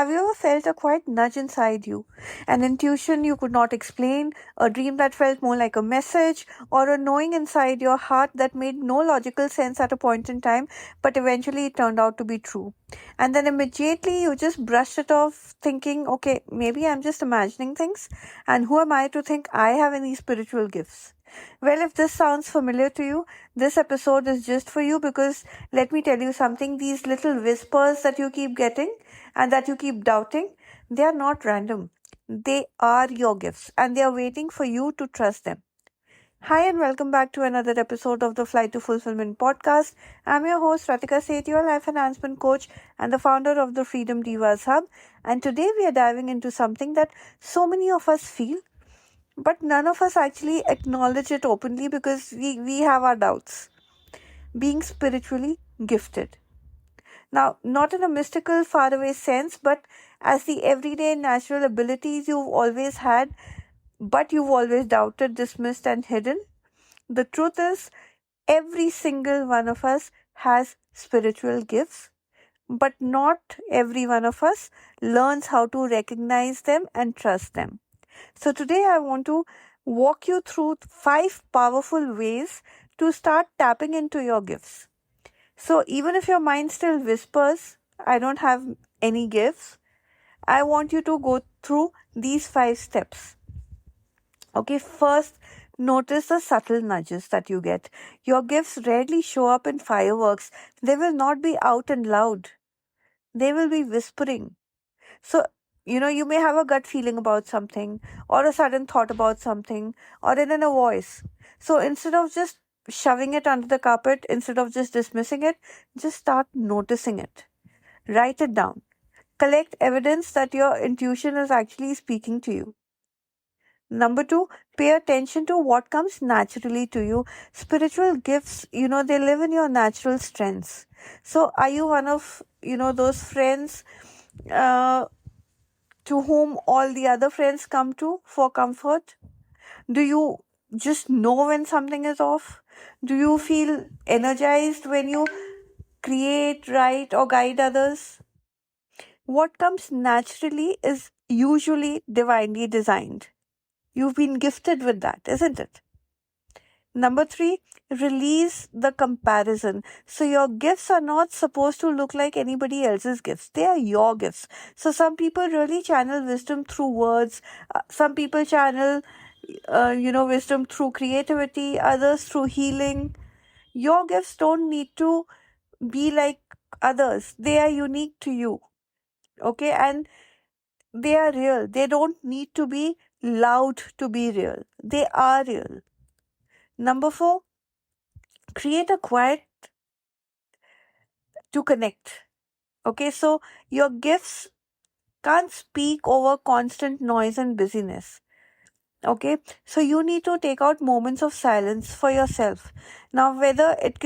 Have you ever felt a quiet nudge inside you? An intuition you could not explain, a dream that felt more like a message, or a knowing inside your heart that made no logical sense at a point in time, but eventually it turned out to be true. And then immediately you just brushed it off, thinking, okay, maybe I'm just imagining things, and who am I to think I have any spiritual gifts? Well, if this sounds familiar to you, this episode is just for you because let me tell you something, these little whispers that you keep getting and that you keep doubting, they are not random. They are your gifts and they are waiting for you to trust them. Hi, and welcome back to another episode of the Flight to Fulfillment podcast. I'm your host, Ratika Seth, your life enhancement coach and the founder of the Freedom Divas Hub. And today we are diving into something that so many of us feel, but none of us actually acknowledge it openly because we have our doubts. Being spiritually gifted. Now, not in a mystical, faraway sense, but as the everyday natural abilities you've always had, but you've always doubted, dismissed, and hidden. The truth is, every single one of us has spiritual gifts, but not every one of us learns how to recognize them and trust them. So, today I want to walk you through 5 powerful ways to start tapping into your gifts. So, even if your mind still whispers, I don't have any gifts, I want you to go through these 5 steps. Okay, first, notice the subtle nudges that you get. Your gifts rarely show up in fireworks, they will not be out and loud, they will be whispering. So, you may have a gut feeling about something, or a sudden thought about something, or in a voice. So, instead of just shoving it under the carpet, instead of just dismissing it, just start noticing it. Write it down. Collect evidence that your intuition is actually speaking to you. Number 2, pay attention to what comes naturally to you. Spiritual gifts, they live in your natural strengths. So, are you one of, those friends uh, to whom all the other friends come to for comfort? Do you just know when something is off? Do you feel energized when you create, write, or guide others? What comes naturally is usually divinely designed. You've been gifted with that, isn't it? Number 3, release the comparison. So, your gifts are not supposed to look like anybody else's gifts. They are your gifts. So, some people really channel wisdom through words. Some people channel, wisdom through creativity. Others through healing. Your gifts don't need to be like others. They are unique to you. Okay, and they are real. They don't need to be loud to be real. They are real. Number 4, create a quiet to connect. Okay, so your gifts can't speak over constant noise and busyness. Okay, so you need to take out moments of silence for yourself. Now, whether it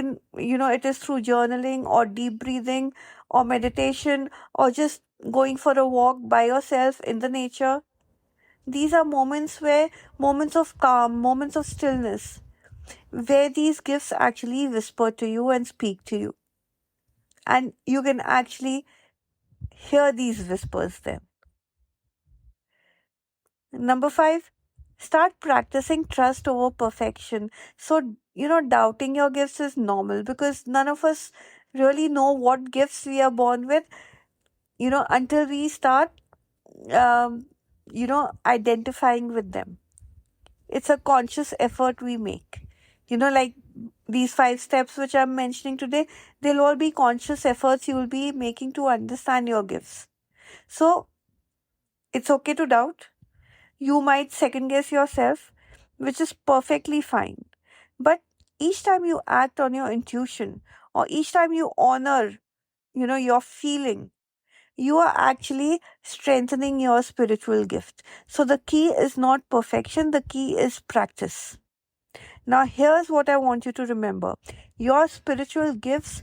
is through journaling or deep breathing or meditation or just going for a walk by yourself in the nature, these are moments of calm, moments of stillness, where these gifts actually whisper to you and speak to you. And you can actually hear these whispers then. Number 5, start practicing trust over perfection. So, doubting your gifts is normal because none of us really know what gifts we are born with, until we start, identifying with them. It's a conscious effort we make. Like these 5 steps which I'm mentioning today, they'll all be conscious efforts you will be making to understand your gifts. So, it's okay to doubt. You might second guess yourself, which is perfectly fine. But each time you act on your intuition or each time you honor, your feeling, you are actually strengthening your spiritual gift. So the key is not perfection, the key is practice. Now, here's what I want you to remember. Your spiritual gifts,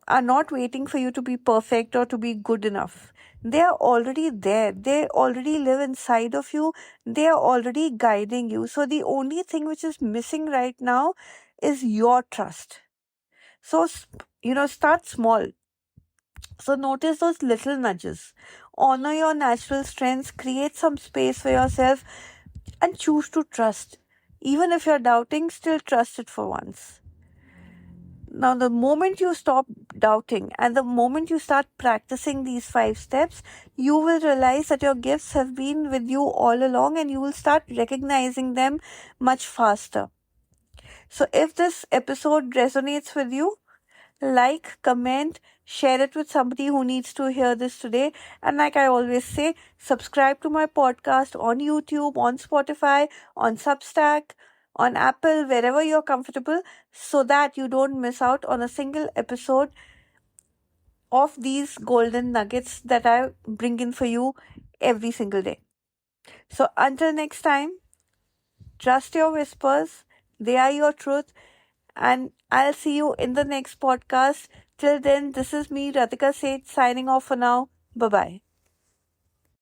are not waiting for you to be perfect or to be good enough. They are already there. They already live inside of you. They are already guiding you. So the only thing which is missing right now is your trust. So, start small. So notice those little nudges. Honor your natural strengths, create some space for yourself, and choose to trust. Even if you're doubting, still trust it for once. Now, the moment you stop doubting and the moment you start practicing these 5 steps, you will realize that your gifts have been with you all along and you will start recognizing them much faster. So, if this episode resonates with you, like, comment, share it with somebody who needs to hear this today. And like I always say, subscribe to my podcast on YouTube, on Spotify, on Substack, on Apple, wherever you're comfortable, so that you don't miss out on a single episode of these golden nuggets that I bring in for you every single day. So until next time, trust your whispers, they are your truth, and I'll see you in the next podcast. Till then, this is me, Ratika Seth, signing off for now. Bye bye.